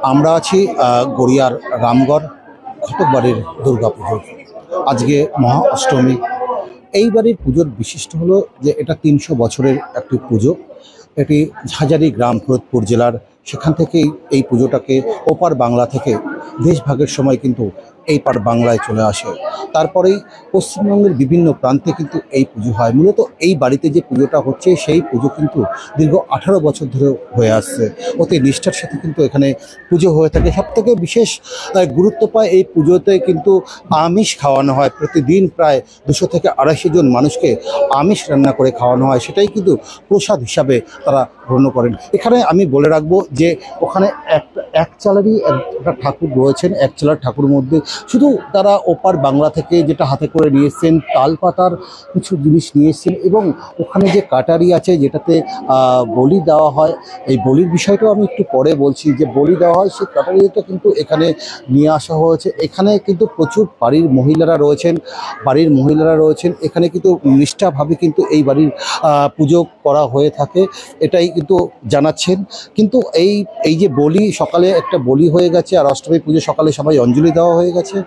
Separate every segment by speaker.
Speaker 1: আমরা আছি গড়িয়ার রামগড় ঘটকবাড়ির দুর্গাপুজো। আজকে মহা অষ্টমী। এই বাড়ির পুজোর বিশিষ্ট হলো যে এটা ৩০০ বছরের একটি পুজো। এটি ঝাঁঝারি গ্রাম ফরিদপুর জেলার, সেখান থেকেই এই পুজোটাকে ওপার বাংলা থেকে দেশভাগের সময় কিন্তু এই পার বাংলায় চলে আসে। তারপরেই পশ্চিমবঙ্গের বিভিন্ন প্রান্তে কিন্তু এই পুজো হয়। মূলত এই বাড়িতে যে পুজোটা হচ্ছে সেই পুজো কিন্তু দীর্ঘ 18 বছর ধরে হয়ে আসছে। অতি নিষ্ঠার সাথে কিন্তু এখানে পুজো হয়ে থাকে। সবথেকে বিশেষ গুরুত্ব পায় এই পুজোতে কিন্তু আমিষ খাওয়ানো হয়। প্রতিদিন প্রায় 200 থেকে 250 জন মানুষকে আমিষ রান্না করে খাওয়ানো হয়, সেটাই কিন্তু প্রসাদ হিসাবে তারা গ্রহণ করেন। এখানে আমি বলে রাখবো যে ওখানে এক চালেরই একটা ঠাকুর রয়েছেন। এক চালার ঠাকুর মধ্যে শুধু তারা ওপার বাংলা থেকে যেটা হাতে করে নিয়ে এসছেন, তাল পাতার কিছু জিনিস নিয়ে এসছেন, এবং ওখানে যে কাটারি আছে যেটাতে বলি দেওয়া হয়। এই বলির বিষয়টাও আমি একটু পরে বলছি। যে বলি দেওয়া হয় সেই কাটারিটা কিন্তু এখানে নিয়ে আসা হয়েছে। এখানে কিন্তু প্রচুর বাড়ির মহিলারা রয়েছেন। এখানে কিন্তু নিষ্ঠাভাবে কিন্তু এই বাড়ির পুজো করা হয়ে থাকে, এটাই কিন্তু জানাচ্ছেন। কিন্তু এই যে বলি, সকালে একটা বলি হয়ে গেছে, আর অষ্টমী পুজো সকালে সবাই অঞ্জলি দেওয়া হয়ে গেছে।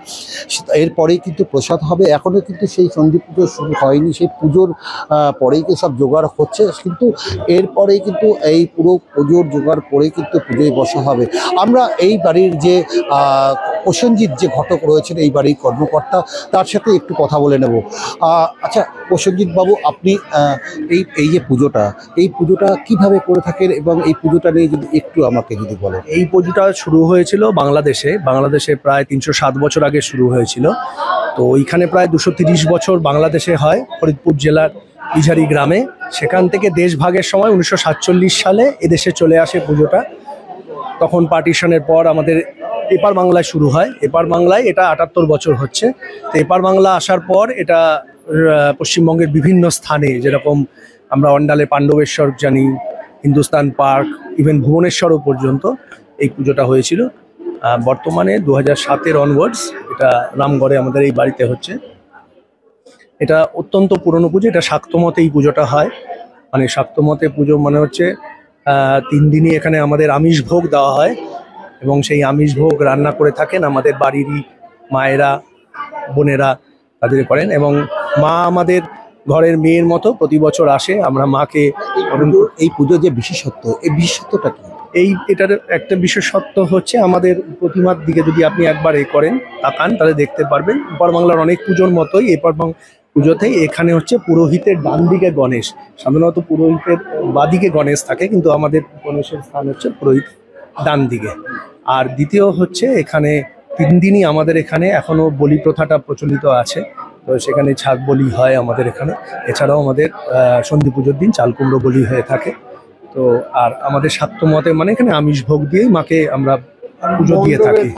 Speaker 1: এরপরেই কিন্তু প্রসাদ হবে। এখনও কিন্তু সেই সন্ধি পুজো শুরু হয়নি, সেই পুজোর পরেই তো সব জোগাড় হচ্ছে। কিন্তু এরপরেই কিন্তু এই পুরো পুজোর জোগাড় করেই কিন্তু পুজোয় বসা হবে। আমরা এই বাড়ির যে প্রসেনজিৎ যে ঘটক রয়েছেন, এই বাড়ির কর্মকর্তা, তার সাথে একটু কথা বলে নেব। আচ্ছা প্রসেনজিৎ বাবু, আপনি এই যে এই পুজোটা কিভাবে করে থাকেন, এবং এই পুজোটা নিয়ে যদি একটু আমাকে যদি বলেন।
Speaker 2: এই পুজোটা শুরু হয়েছিল বাংলাদেশে প্রায় 307 বছর আগে শুরু হয়েছিল। তো ওইখানে প্রায় 230 বছর বাংলাদেশে হয়, ফরিদপুর জেলার ইঝারি গ্রামে। সেখান থেকে দেশ ভাগের সময় 1947 সালে এদেশে চলে আসে পুজোটা। তখন পার্টিশনের পর আমাদের এপার বাংলায় শুরু হয়। এপার বাংলায় এটা 78 বছর হচ্ছে। তো এপার বাংলা আসার পর এটা পশ্চিমবঙ্গের বিভিন্ন স্থানে, যেরকম আমরা অন্ডালে পাণ্ডবেশ্বর জানি, হিন্দুস্তান পার্ক, ইভেন ভুবনেশ্বরও পর্যন্ত এই পুজোটা হয়েছিল। বর্তমানে 2007-এর অনওয়ার্ডস এটা রামগড়ে আমাদের এই বাড়িতে হচ্ছে। এটা অত্যন্ত পুরনো পুজো। এটা শাক্তমতে এই পুজোটা হয়। মানে শাক্তমতে পুজো মানে হচ্ছে 3 দিনই এখানে আমাদের আমিষ ভোগ দেওয়া হয়, এবং সেই আমিষ ভোগ রান্না করে থাকেন আমাদের বাড়িরই মায়েরা, বোনেরা তাদের করেন। এবং মা আমাদের ঘরের মেয়ের মতো প্রতি বছর আসে। আমরা মাকে
Speaker 1: এই পুজোর যে বিশেষত্ব, এই বিশেষত্বটা কি?
Speaker 2: এটার একটা বিশেষত্ব হচ্ছে আমাদের প্রতিমার দিকে যদি আপনি একবার তাকান তাহলে দেখতে পারবেন এপার বাংলার অনেক পুজোর মতোই এপার পুজোতেই এখানে হচ্ছে পুরোহিতের ডান দিকে গণেশ। সাধারণত পুরোহিতের বাদিকে গণেশ থাকে, কিন্তু আমাদের গণেশের স্থান হচ্ছে পুরোহিত ডান দিকে। আর দ্বিতীয় হচ্ছে এখানে 3 দিনই আমাদের এখানে এখনো বলি প্রথাটা প্রচলিত আছে। তো সেখানে ছাগ বলি হয় আমাদের এখানে। এছাড়াও আমাদের সন্ধি পুজোর দিন চাল কুমড়ো বলি হয়ে থাকে। তো আর আমাদের শাক্ত মতে মানে এখানে আমিষ ভোগ দিয়েই মাকে আমরা পুজো দিয়ে থাকি।